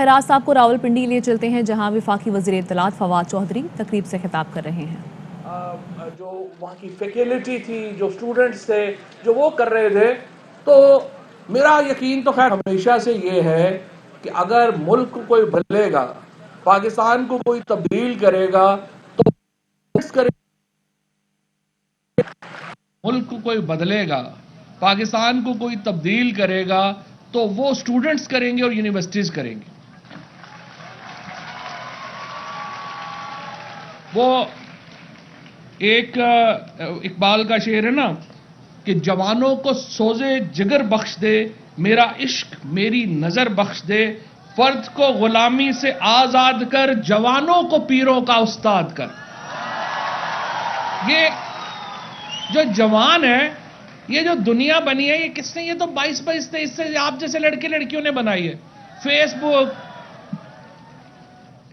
خیرات صاحب کو راولپنڈی لیے چلتے ہیں جہاں وفاقی وزیر اطلاعات فواد چودھری تقریب سے خطاب کر رہے ہیں۔ جو وہاں کی فیکلٹی تھی، جو اسٹوڈنٹس تھے، جو وہ کر رہے تھے، تو میرا یقین تو خیر ہمیشہ سے یہ ہے کہ اگر ملک کو کوئی بدلے گا، پاکستان کو کوئی تبدیل کرے گا تو ملک کو کوئی بدلے گا، پاکستان کو کوئی تبدیل کرے گا تو وہ اسٹوڈنٹس کریں گے اور یونیورسٹیز کریں گے۔ وہ ایک اقبال کا شعر ہے نا کہ جوانوں کو سوزے جگر بخش دے، میرا عشق میری نظر بخش دے، فرد کو غلامی سے آزاد کر، جوانوں کو پیروں کا استاد کر۔ یہ جو جوان ہے، یہ جو دنیا بنی ہے، یہ کس نے؟ یہ تو 22 23 سے آپ جیسے لڑکے لڑکیوں نے بنائی ہے۔ فیس بک،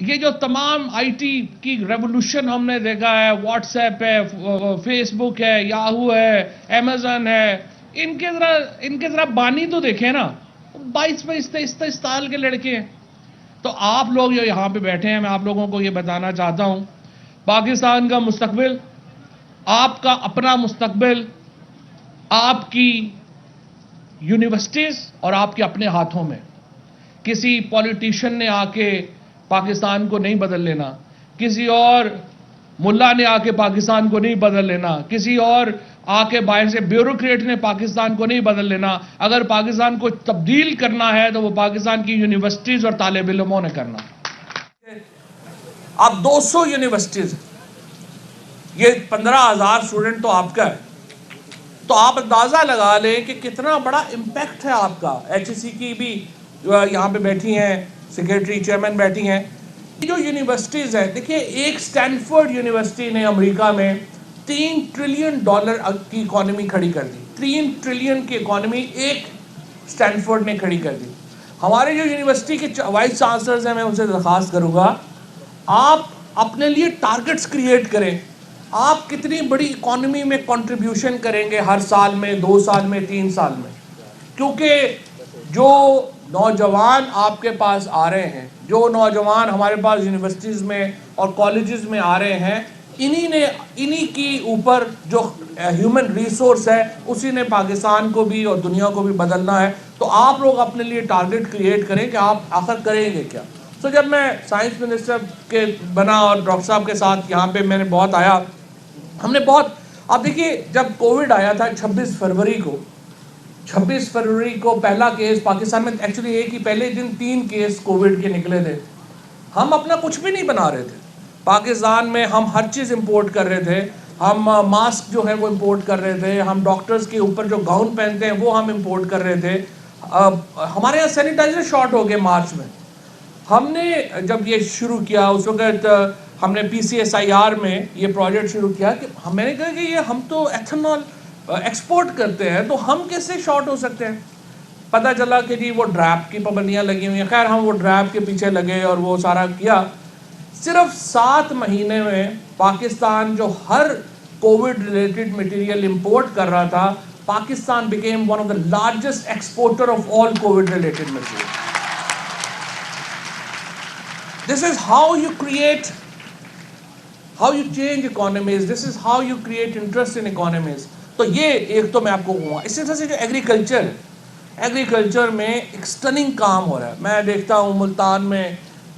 یہ جو تمام آئی ٹی کی ریولوشن ہم نے دیکھا ہے، واٹس ایپ ہے، فیس بک ہے، یاہو ہے، امیزن ہے، ان کے ذرا بانی تو دیکھیں نا، 22 23 سال کے لڑکے ہیں۔ تو آپ لوگ جو یہاں پہ بیٹھے ہیں، میں آپ لوگوں کو یہ بتانا چاہتا ہوں، پاکستان کا مستقبل، آپ کا اپنا مستقبل، آپ کی یونیورسٹیز اور آپ کے اپنے ہاتھوں میں۔ کسی پولیٹیشین نے آ کے پاکستان کو نہیں بدل لینا، کسی اور ملا نے آ کے پاکستان کو نہیں بدل لینا، کسی اور آ کے باہر سے بیوروکریٹ نے پاکستان کو نہیں بدل لینا۔ اگر پاکستان کو تبدیل کرنا ہے تو وہ پاکستان کی یونیورسٹیز اور طالب علموں نے کرنا۔ آپ 200 یونیورسٹیز، یہ 15,000 اسٹوڈنٹ تو آپ کا ہے، تو آپ اندازہ لگا لیں کہ کتنا بڑا امپیکٹ ہے آپ کا۔ ایچ سی کی بھی یہاں پہ بیٹھی ہیں، سیکریٹری چیئرمین بیٹھی ہیں۔ یہ جو یونیورسٹیز ہیں، دیکھیے ایک سٹینفورڈ یونیورسٹی نے امریکہ میں $3 ٹریلین کی اکانومی کھڑی کر دی۔ 3 ٹریلین کی اکانومی ایک سٹینفورڈ نے کھڑی کر دی۔ ہمارے جو یونیورسٹی کے وائس چانسلرز ہیں، میں ان سے درخواست کروں گا، آپ اپنے لیے ٹارگٹس کریٹ کریں۔ آپ کتنی بڑی اکانومی میں کنٹریبیوشن کریں گے ہر سال میں، 2 سال میں، 3 سال میں؟ کیونکہ جو نوجوان آپ کے پاس آ رہے ہیں، جو نوجوان ہمارے پاس یونیورسٹیز میں اور کالجز میں آ رہے ہیں، انہی کی اوپر جو ہیومن ریسورس ہے، اسی نے پاکستان کو بھی اور دنیا کو بھی بدلنا ہے۔ تو آپ لوگ اپنے لیے ٹارگٹ کریٹ کریں کہ آپ آخر کریں گے کیا۔ تو جب میں سائنس منسٹر کے بنا اور ڈاکٹر صاحب کے ساتھ یہاں پہ میں نے بہت آیا، ہم نے بہت، آپ دیکھیے جب کووڈ آیا تھا 26 فروری کو پہلا کیس پاکستان میں، ایکچولی ایک ہی پہلے دن 3 کیس کووڈ کے نکلے تھے۔ ہم اپنا کچھ بھی نہیں بنا رہے تھے پاکستان میں، ہم ہر چیز امپورٹ کر رہے تھے، ہم ماسک جو ہے وہ امپورٹ کر رہے تھے، ہم ڈاکٹرز کے اوپر جو گاؤن پہنتے ہیں وہ ہم امپورٹ کر رہے تھے، ہمارے یہاں سینیٹائزر شارٹ ہو گئے مارچ میں۔ ہم نے جب یہ شروع کیا اس وقت ہم نے PCSIR میں یہ پروجیکٹ شروع کیا کہ میں نے کہا کہ یہ ہم تو ایتھنول ایکسپورٹ کرتے ہیں، تو ہم کیسے شارٹ ہو سکتے ہیں؟ پتہ چلا کہ جی وہ ڈریپ کی پابندیاں لگی ہوئی ہیں۔ خیر ہم وہ ڈریپ کے پیچھے لگے اور وہ سارا کیا۔ صرف 7 مہینے میں پاکستان جو ہر کووڈ ریلیٹڈ مٹیریل امپورٹ کر رہا تھا، Pakistan became one of the largest exporter of all COVID related material. This is how you create, how you change economies. This is how you create interest in economies. تو یہ ایک تو میں آپ کو کہوں گا۔ اسی طرح سے جو ایگریکلچر میں ایک سٹننگ کام ہو رہا ہے۔ میں دیکھتا ہوں ملتان میں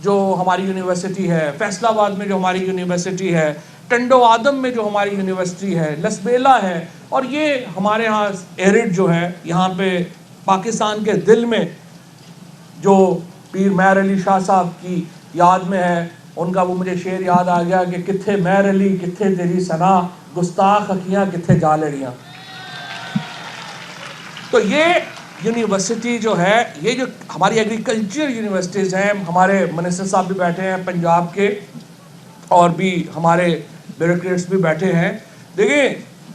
جو ہماری یونیورسٹی ہے، فیصل آباد میں جو ہماری یونیورسٹی ہے، ٹنڈو آدم میں جو ہماری یونیورسٹی ہے، لسبیلا ہے، اور یہ ہمارے ہاں ایرڈ جو ہے، یہاں پہ پاکستان کے دل میں جو پیر مہر علی شاہ صاحب کی یاد میں ہے، ان کا وہ مجھے شعر یاد آ گیا کہ کتھے مہر علی کتھے تیری ثنا، گستاخ اکھیاں کتھے جا لڑیاں۔ تو یہ یونیورسٹی جو ہے، یہ جو ہماری ایگریکلچر یونیورسٹیز ہیں، ہمارے منسٹر صاحب بھی بیٹھے ہیں پنجاب کے، اور بھی ہمارے بیوروکریٹس بھی بیٹھے ہیں۔ دیکھیں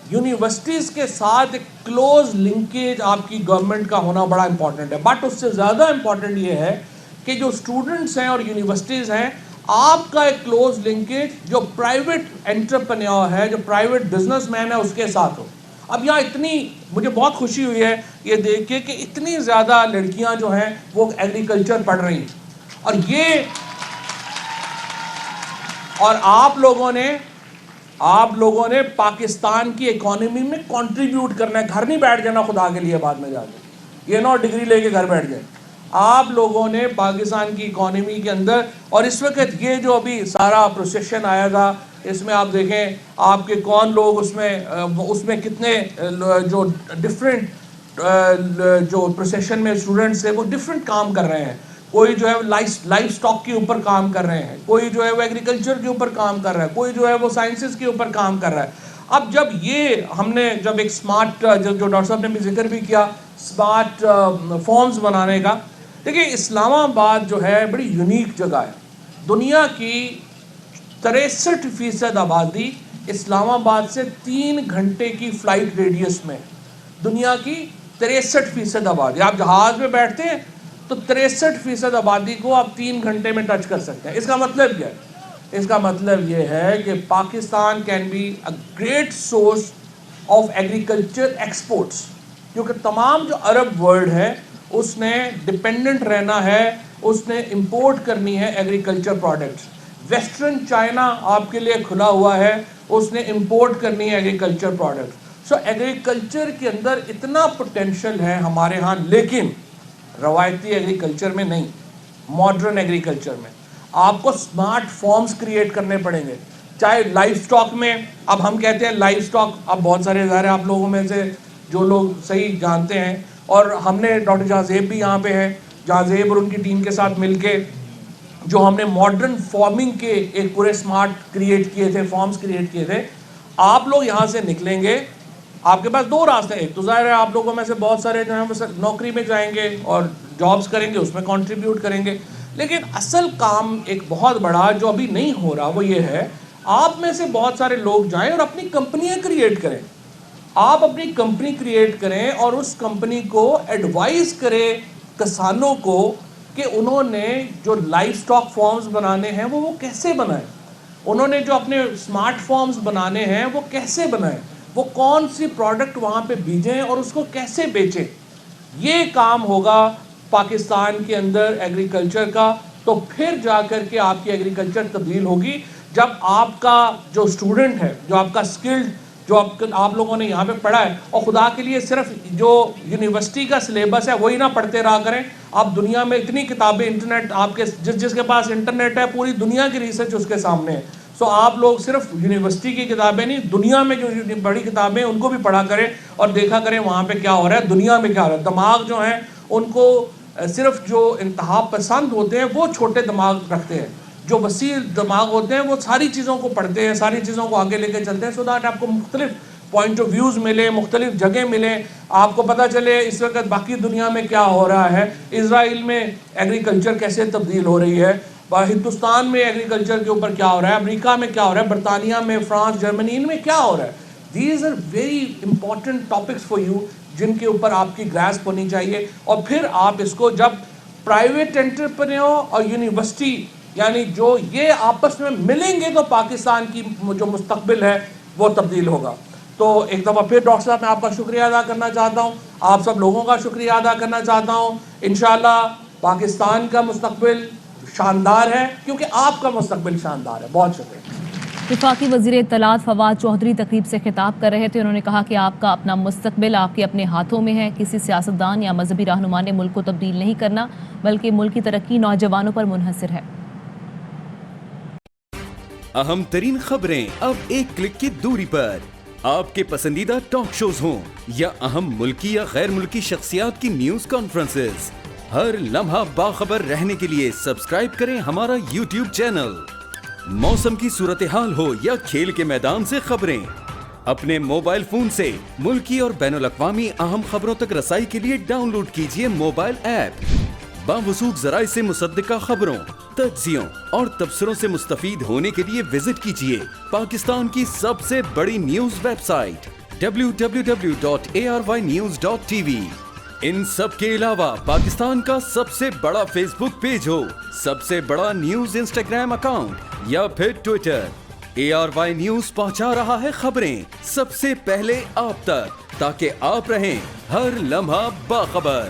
یونیورسٹیز کے ساتھ ایک کلوز لنکیج آپ کی گورنمنٹ کا ہونا بڑا امپورٹنٹ ہے، بٹ اس سے زیادہ امپورٹنٹ یہ ہے کہ جو اسٹوڈنٹس ہیں اور یونیورسٹیز ہیں، آپ کا ایک کلوز لنکیج جو پرائیویٹ انٹرپرینیور ہے، جو پرائیویٹ بزنس مین ہے، اس کے ساتھ ہو۔ اب یہاں مجھے بہت خوشی ہوئی ہے یہ دیکھ کے کہ اتنی زیادہ لڑکیاں جو ہیں وہ ایگریکلچر پڑھ رہی ہیں، اور آپ لوگوں نے پاکستان کی اکانومی میں کنٹریبیوٹ کرنا ہے. گھر نہیں بیٹھ جانا خدا کے لیے بعد میں جا کے, یہ نہ ڈگری لے کے گھر بیٹھ جائیں. آپ لوگوں نے پاکستان کی اکانومی کے اندر, اور اس وقت یہ جو ابھی سارا پروسیشن آیا تھا, اس میں آپ دیکھیں آپ کے کون لوگ اس میں کتنے جو ڈفرینٹ جو پروسیشن میں اسٹوڈنٹس ہیں وہ ڈفرینٹ کام کر رہے ہیں. کوئی جو ہے لائف سٹاک کے اوپر کام کر رہے ہیں, کوئی جو ہے وہ ایگریکلچر کے اوپر کام کر رہا ہے, کوئی جو ہے وہ سائنسز کے اوپر کام کر رہا ہے. اب جب ہم نے ایک اسمارٹ, جو ڈاکٹر صاحب نے بھی ذکر بھی کیا اسمارٹ فارمز بنانے کا, دیکھیں اسلام آباد جو ہے بڑی یونیک جگہ ہے. دنیا کی 63% آبادی اسلام آباد سے 3 گھنٹے کی فلائٹ ریڈیس میں. دنیا کی 63% آبادی, آپ جہاز میں بیٹھتے ہیں تو 63% آبادی کو آپ 3 گھنٹے میں ٹچ کر سکتے ہیں. اس کا مطلب کیا ہے؟ اس کا مطلب یہ ہے کہ Pakistan can be a great source of agriculture exports, کیونکہ تمام جو عرب ورلڈ ہے اس نے ڈپینڈنٹ رہنا ہے, اس نے امپورٹ کرنی ہے ایگریکلچر پروڈکٹس. ویسٹرن چائنا آپ کے لیے کھلا ہوا ہے, اس نے امپورٹ کرنی ہے ایگریکلچر پروڈکٹس. سو ایگریکلچر کے اندر اتنا پوٹینشیل ہے ہمارے ہاں, لیکن روایتی ایگریکلچر میں نہیں, ماڈرن ایگریکلچر میں آپ کو اسمارٹ فارمز کریٹ کرنے پڑیں گے. چاہے لائف سٹاک میں, اب ہم کہتے ہیں لائف سٹاک, اب بہت سارے ظاہر آپ لوگوں میں سے جو لوگ صحیح جانتے ہیں, اور ہم نے ڈاکٹر جہاں زیب بھی یہاں پہ ہے, جہاں زیب اور ان کی ٹیم کے ساتھ مل کے جو ہم نے ماڈرن فارمنگ کے ایک پورے اسمارٹ کریٹ کیے تھے, فارمز کریٹ کیے تھے. آپ لوگ یہاں سے نکلیں گے, آپ کے پاس 2 راستے ہیں. ایک تو ظاہر ہے آپ لوگوں میں سے بہت سارے جو ہیں نوکری میں جائیں گے اور جابز کریں گے, اس میں کنٹریبیوٹ کریں گے. لیکن اصل کام ایک بہت بڑا جو ابھی نہیں ہو رہا وہ یہ ہے, آپ میں سے بہت سارے لوگ جائیں اور اپنی کمپنیاں کریٹ کریں. آپ اپنی کمپنی کریٹ کریں اور اس کمپنی کو ایڈوائز کریں کسانوں کو کہ انہوں نے جو لائف سٹاک فارمز بنانے ہیں وہ کیسے بنائیں, انہوں نے جو اپنے اسمارٹ فارمز بنانے ہیں وہ کیسے بنائیں, وہ کون سی پروڈکٹ وہاں پہ بیجیں اور اس کو کیسے بیچیں. یہ کام ہوگا پاکستان کے اندر ایگریکلچر کا, تو پھر جا کر کے آپ کی ایگریکلچر تبدیل ہوگی. جب آپ کا جو اسٹوڈنٹ ہے, جو آپ کا اسکلڈ, جو آپ لوگوں نے یہاں پہ پڑھا ہے, اور خدا کے لیے صرف جو یونیورسٹی کا سلیبس ہے وہی نہ پڑھتے رہا کریں. آپ دنیا میں اتنی کتابیں, انٹرنیٹ آپ کے جس کے پاس انٹرنیٹ ہے پوری دنیا کی ریسرچ اس کے سامنے ہے. سو آپ لوگ صرف یونیورسٹی کی کتابیں نہیں, دنیا میں جو بڑی کتابیں ان کو بھی پڑھا کریں اور دیکھا کریں وہاں پہ کیا ہو رہا ہے, دنیا میں کیا ہو رہا ہے. دماغ جو ہیں ان کو صرف جو انتہا پسند ہوتے ہیں وہ چھوٹے دماغ رکھتے ہیں, جو وسیع دماغ ہوتے ہیں وہ ساری چیزوں کو پڑھتے ہیں, ساری چیزوں کو آگے لے کے چلتے ہیں, سو دیٹ آپ کو مختلف پوائنٹ آف ویوز ملے, مختلف جگہ ملیں, آپ کو پتہ چلے اس وقت باقی دنیا میں کیا ہو رہا ہے, اسرائیل میں ایگریکلچر کیسے تبدیل ہو رہی ہے, ہندوستان میں ایگریکلچر کے اوپر کیا ہو رہا ہے, امریکہ میں کیا ہو رہا ہے, برطانیہ میں, فرانس, جرمنی, ان میں کیا ہو رہا ہے. These are very important topics for you, جن کے اوپر آپ کی گراسپ ہونی چاہیے. اور پھر آپ اس کو جب پرائیویٹ انٹرپرینیور اور یونیورسٹی یعنی جو یہ آپس میں ملیں گے تو پاکستان کی جو مستقبل ہے وہ تبدیل ہوگا. تو ایک دفعہ پھر ڈاکٹر صاحب میں آپ کا شکریہ ادا کرنا چاہتا ہوں, آپ سب لوگوں کا شکریہ ادا کرنا چاہتا ہوں. انشاءاللہ پاکستان کا مستقبل شاندار ہے کیونکہ آپ کا مستقبل شاندار ہے. بہت شکریہ. وفاقی وزیر اطلاعات فواد چوہدری تقریب سے خطاب کر رہے تھے. انہوں نے کہا کہ آپ کا اپنا مستقبل آپ کے اپنے ہاتھوں میں ہے. کسی سیاستدان یا مذہبی رہنما نے ملک کو تبدیل نہیں کرنا, بلکہ ملک کی ترقی نوجوانوں پر منحصر ہے. اہم ترین خبریں اب ایک کلک کی دوری پر, آپ کے پسندیدہ ٹاک شوز ہوں یا اہم ملکی یا غیر ملکی شخصیات کی نیوز کانفرنسز, ہر لمحہ باخبر رہنے کے لیے سبسکرائب کریں ہمارا یوٹیوب چینل. موسم کی صورتحال ہو یا کھیل کے میدان سے خبریں, اپنے موبائل فون سے ملکی اور بین الاقوامی اہم خبروں تک رسائی کے لیے ڈاؤن لوڈ کیجیے موبائل ایپ. باوثوق ذرائع سے مصدقہ خبروں, تجزیوں اور تبصروں سے مستفید ہونے کے لیے وزٹ کیجیے پاکستان کی سب سے بڑی نیوز ویب سائٹ www.arYnews.tv. ان سب کے علاوہ پاکستان کا سب سے بڑا فیس بک پیج ہو, سب سے بڑا نیوز انسٹاگرام اکاؤنٹ یا پھر ٹویٹر, ARY نیوز پہنچا رہا ہے خبریں سب سے پہلے آپ تک, تاکہ آپ رہیں ہر لمحہ باخبر.